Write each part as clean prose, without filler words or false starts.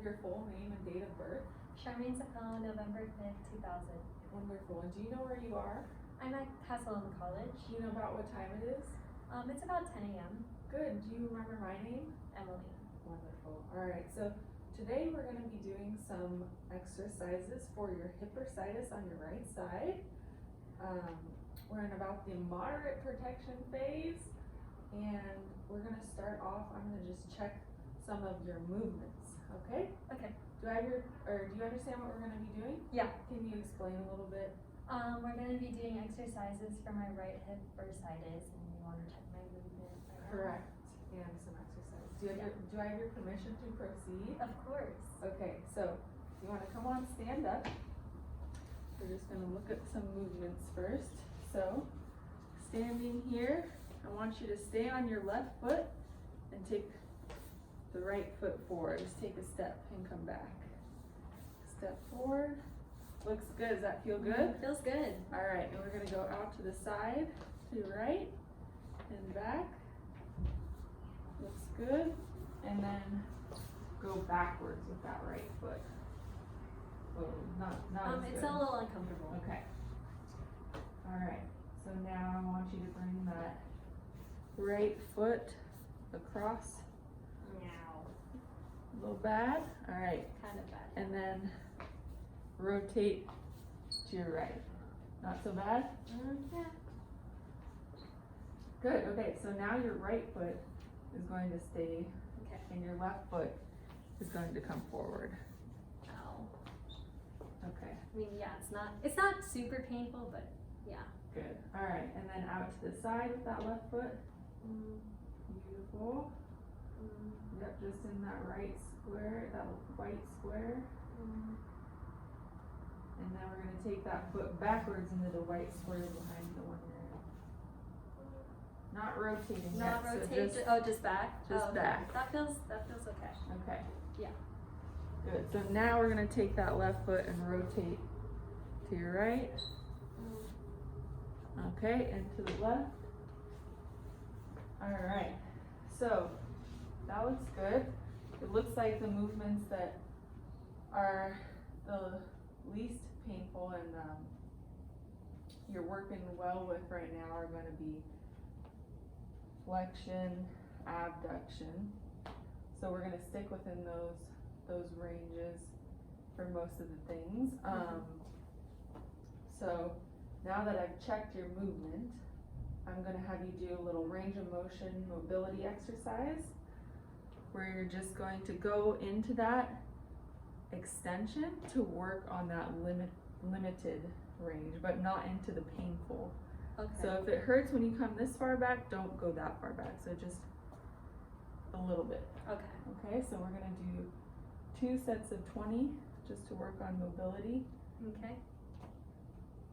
your full name and date of birth? Charmaine Sapel, November 5th, 2000. Wonderful. And do you know where you are? I'm at Castle Hill College. Do you know about what time it is? It's about 10 a.m. Good. Do you remember my name? Emily. Wonderful. All right. So today we're going to be doing some exercises for your hip bursitis on your right side. We're in about the moderate protection phase, and we're going to start off. I'm going to just check some of your movements. Okay? Okay. Do you understand what we're going to be doing? Yeah. Can you explain a little bit? We're going to be doing exercises for my right hip bursitis, and you want to check my movement right now? Correct. And some exercise. Do I have your permission to proceed? Of course. Okay, so you want to come on, stand up. We're just going to look at some movements first. So, standing here, I want you to stay on your left foot and take the right foot forward. Just take a step and come back. Step forward. Looks good. Does that feel good? Feels good. All right, and we're going to go out to the side, to your right, and back. Looks good. And then go backwards with that right foot. Whoa, not as it's good. a little uncomfortable. Okay. All right. So now I want you to bring that right foot across. Now. A little bad. All right. Kind of bad. And then rotate to your right. Not so bad? Yeah. Good. Okay. So now your right foot is going to stay, Okay. and your left foot is going to come forward. Ow. Okay. I mean, yeah, it's not super painful, but yeah. Good. All right. And then out to the side with that left foot. Beautiful. Yep, just in that right square, that white square. And then we're going to take that foot backwards into the white square behind the one you're in. Not rotating Not yet, rotate. so Just back. just okay. back. That feels okay. Okay. Yeah. Good. So now we're going to take that left foot and rotate to your right. Okay, and to the left. All right. So that looks good. It looks like the movements that are the least painful and you're working well with right now are going to be flexion, abduction. So we're going to stick within those ranges for most of the things. So now that I've checked your movement, I'm going to have you do a little range of motion mobility exercise where you're just going to go into that extension to work on that limited range, but not into the painful. Okay. So if it hurts when you come this far back, don't go that far back. So just a little bit. Okay. Okay, so we're going to do 2 sets of 20 just to work on mobility. Okay.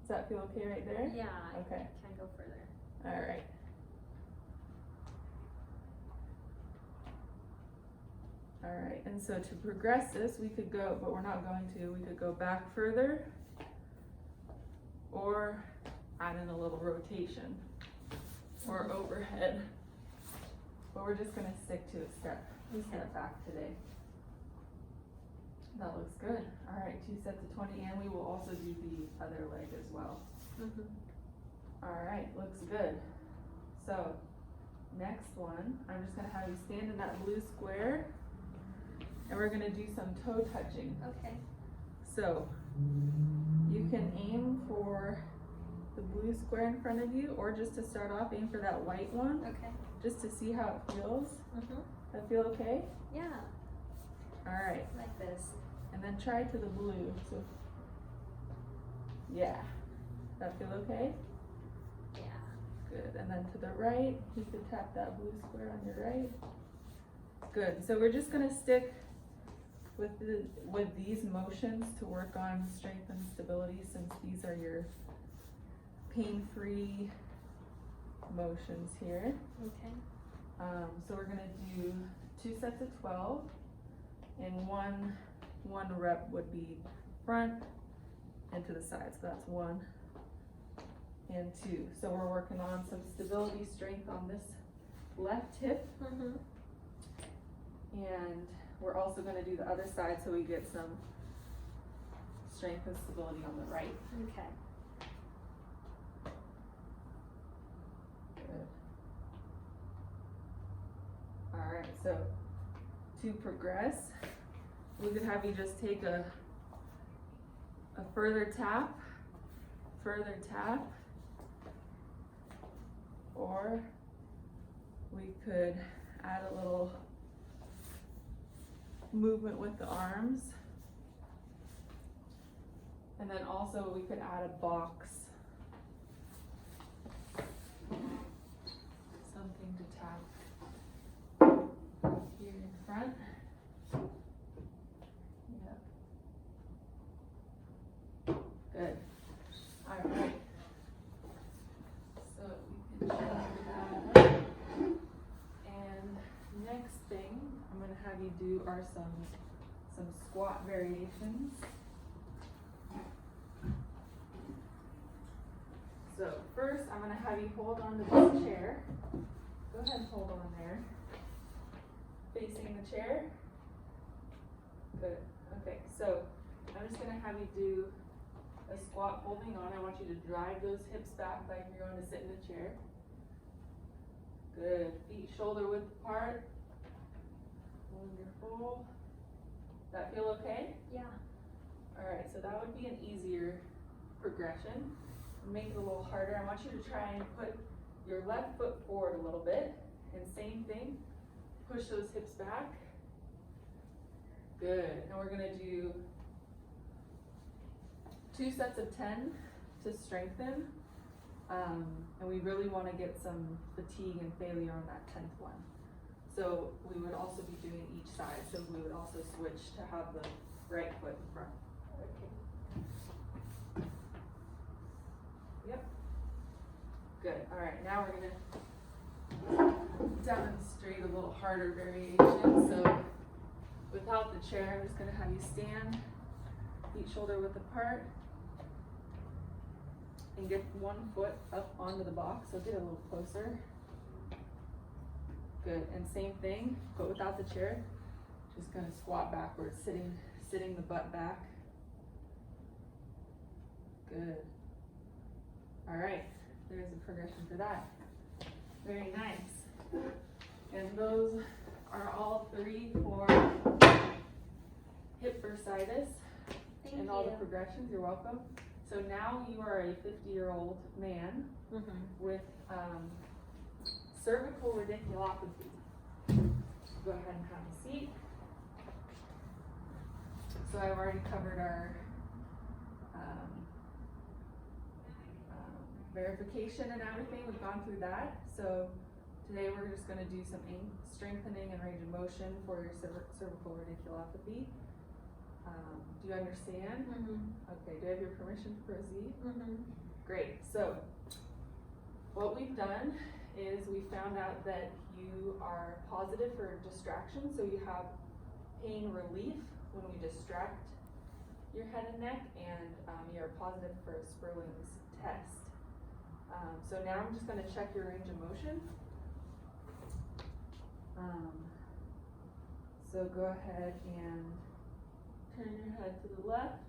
Does that feel okay right there? Yeah. Okay. I can go further. All right. All right, and so to progress this, we could go, but we're not going to, we could go back further or add in a little rotation or overhead, but we're just gonna stick to a step back today. That looks good. All right, 2 sets of 20, and we will also do the other leg as well. All right, looks good. So next one, I'm just gonna have you stand in that blue square, and we're gonna do some toe touching. Okay. So you can aim for the blue square in front of you, or just to start off, aim for that white one, Okay. just to see how it feels. That feel okay? Yeah. All right, Like this. and then try to the blue. So yeah, that feel okay? Yeah. Good. And then to the right, you could tap that blue square on your right. Good. So we're just gonna stick with these motions to work on strength and stability, since these are your pain-free motions here. Okay. So we're gonna do 2 sets of 12, and one rep would be front and to the side. So that's 1 and 2. So we're working on some stability, strength on this left hip, and we're also gonna do the other side so we get some strength and stability on the right. Okay. Good. Alright, so to progress, we could have you just take a further tap, or we could add a little movement with the arms. And then also we could add a box. Something to tap here in front. Yeah. Good. Alright. So we can change that up. And next thing I'm gonna have you do are some squat variations. So first, I'm gonna have you hold on to this chair. Go ahead and hold on there. Facing the chair. Good. Okay, so I'm just gonna have you do a squat holding on. I want you to drive those hips back like you're going to sit in the chair. Good. Feet shoulder width apart. Wonderful. That feel okay? Yeah. Alright, so that would be an easier progression. Make it a little harder. I want you to try and put your left foot forward a little bit. And same thing, push those hips back. Good. And we're gonna do 2 sets of 10 to strengthen. And we really wanna get some fatigue and failure on that 10th one. So we would also be doing each side. So we would also switch to have the right foot in front. Okay. Yep. Good. All right. Now we're gonna demonstrate a little harder variation. So without the chair, I'm just gonna have you stand, feet shoulder width apart, and get one foot up onto the box. So get a little closer. Good. And same thing, but without the chair. Just gonna squat backwards, sitting the butt back. Good. All right. There's a progression for that. Very nice. And those are all 3 for hip bursitis. Thank and you. all the progressions. You're welcome. So now you are a 50-year-old man with cervical radiculopathy. Go ahead and have a seat. So I've already covered our verification and everything. We've gone through that. So today we're just going to do some strengthening and range of motion for your cervical radiculopathy. Do you understand? Okay, do I have your permission to proceed? Great. So what we've done is we found out that you are positive for distraction, so you have pain relief when we distract your head and neck, and you're positive for a Sperling's test. So now I'm just going to check your range of motion. So go ahead and turn your head to the left.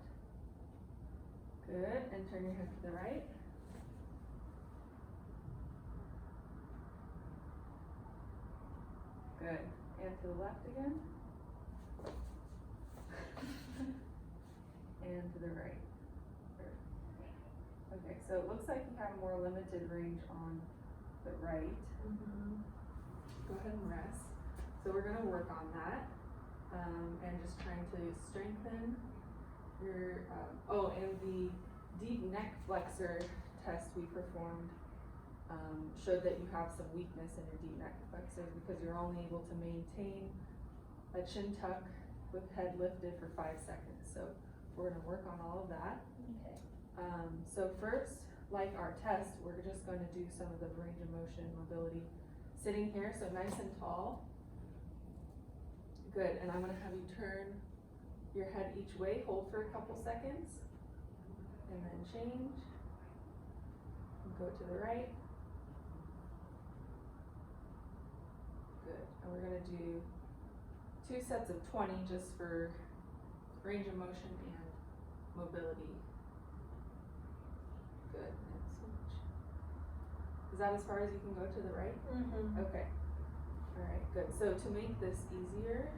Good. And turn your head to the right. Good. And to the left again. And to the right. Okay, so it looks like you have more limited range on the right. Go ahead and rest. So we're going to work on that. And just trying to strengthen your, and the deep neck flexor test we performed showed that you have some weakness in your deep neck flexors because you're only able to maintain a chin tuck with head lifted for 5 seconds. So we're going to work on all of that. Okay. So first, like our test, we're just going to do some of the range of motion mobility. Sitting here, so nice and tall. Good, and I'm going to have you turn your head each way, hold for a couple seconds, and then change, and go to the right. Good, and we're going to do 2 sets of 20 just for range of motion and mobility. Good, and switch. Is that as far as you can go to the right? Mm-hmm. Okay. Alright, good. So to make this easier,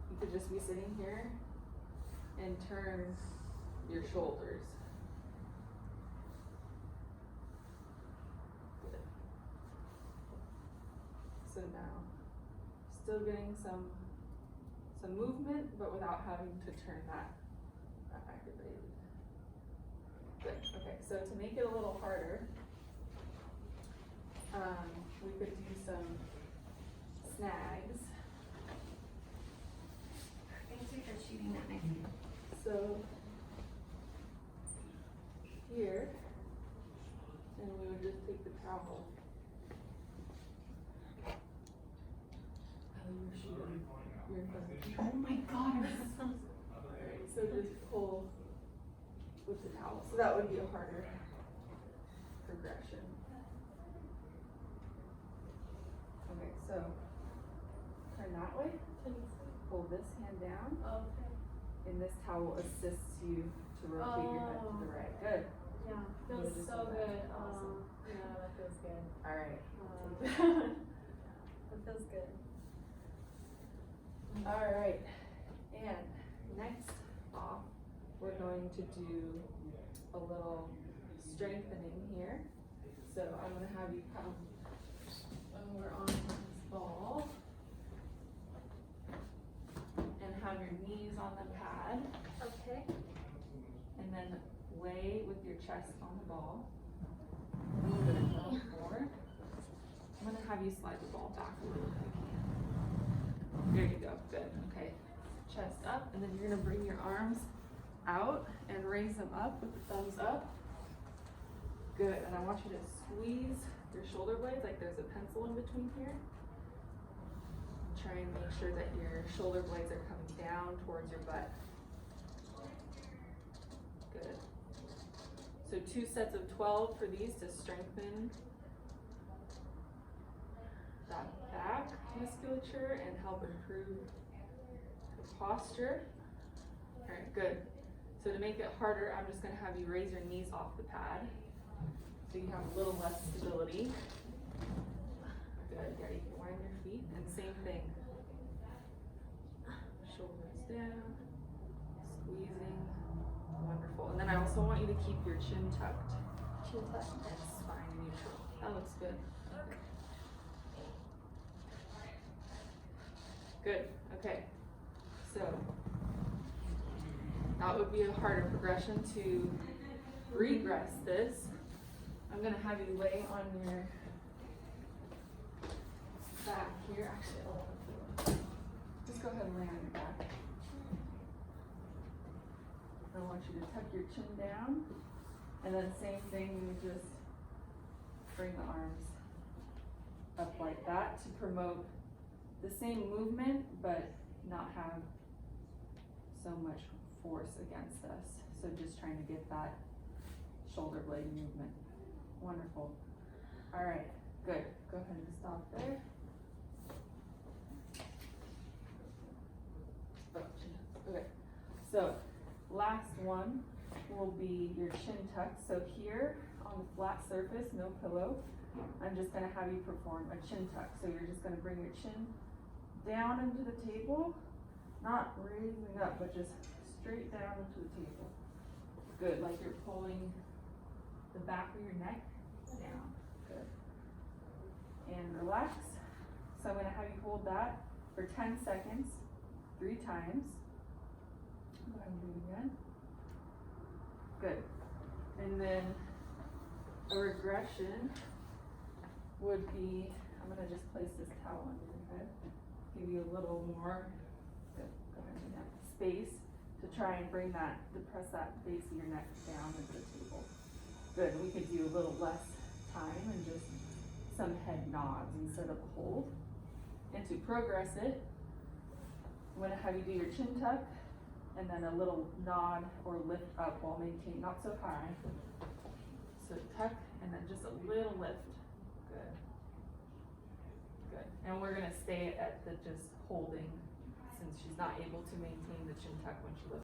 you could just be sitting here and turn your shoulders. Good. So now, still getting some movement, but without having to turn that activated. Good, okay, so to make it a little harder, we could do some snags. Thank you for shooting that next. So here, and we would just take the towel. Oh, you're shooting. You're in front of me. Oh my god, Alright, so just pull with the towel. So that would be a harder progression. Okay, so turn that way. Pull this hand down. Okay. And this towel assists you to rotate your head to the right. Good. Yeah, feels feels so so good. good. Awesome. Yeah, that feels good. Alright. That feels good. Alright. And next off, we're going to do a little strengthening here. So I'm going to have you come over on this ball and have your knees on the pad. Okay. And then lay with your chest on the ball. A little bit forward. I'm gonna have you slide the ball back a little if you can. There you go, good, okay. Chest up, and then you're gonna bring your arms out and raise them up with the thumbs up. Good, and I want you to squeeze your shoulder blades like there's a pencil in between here. Try and make sure that your shoulder blades are coming down towards your butt. Good. So 2 sets of 12 for these to strengthen that back musculature and help improve the posture. Alright, good. So to make it harder, I'm just going to have you raise your knees off the pad so you have a little less stability. Good, yeah, you can wind your feet, and same thing. Shoulders down, squeezing, wonderful. And then I also want you to keep your chin tucked. Chin tucked. And spine neutral. That looks good. Good, okay. So, that would be a harder progression to regress this. I'm gonna have you lay on your back here. Actually, just go ahead and lay on your back. I want you to tuck your chin down, and then same thing, you would just bring the arms up like that to promote the same movement, but not have so much force against us. So just trying to get that shoulder blade movement. Wonderful. All right, good. Go ahead and stop there. Okay, so last one will be your chin tuck. So here on the flat surface, no pillow, I'm just gonna have you perform a chin tuck. So you're just gonna bring your chin down into the table, not raising up, but just straight down into the table. Good, like you're pulling the back of your neck down. Good. And relax. So I'm gonna have you hold that for 10 seconds, 3 times. Go ahead and do it again. Good. And then a regression would be, I'm gonna just place this towel on your head, give you a little more, good, go ahead and do that, space to try and bring that, depress that base of your neck down into the table. Good, we could do a little less time and just some head nods instead of a hold. And to progress it, I'm gonna have you do your chin tuck and then a little nod or lift up while maintaining, not so high. So tuck and then just a little lift. Good. Good. And we're gonna stay at the just holding, since she's not able to maintain the chin tuck when she lifts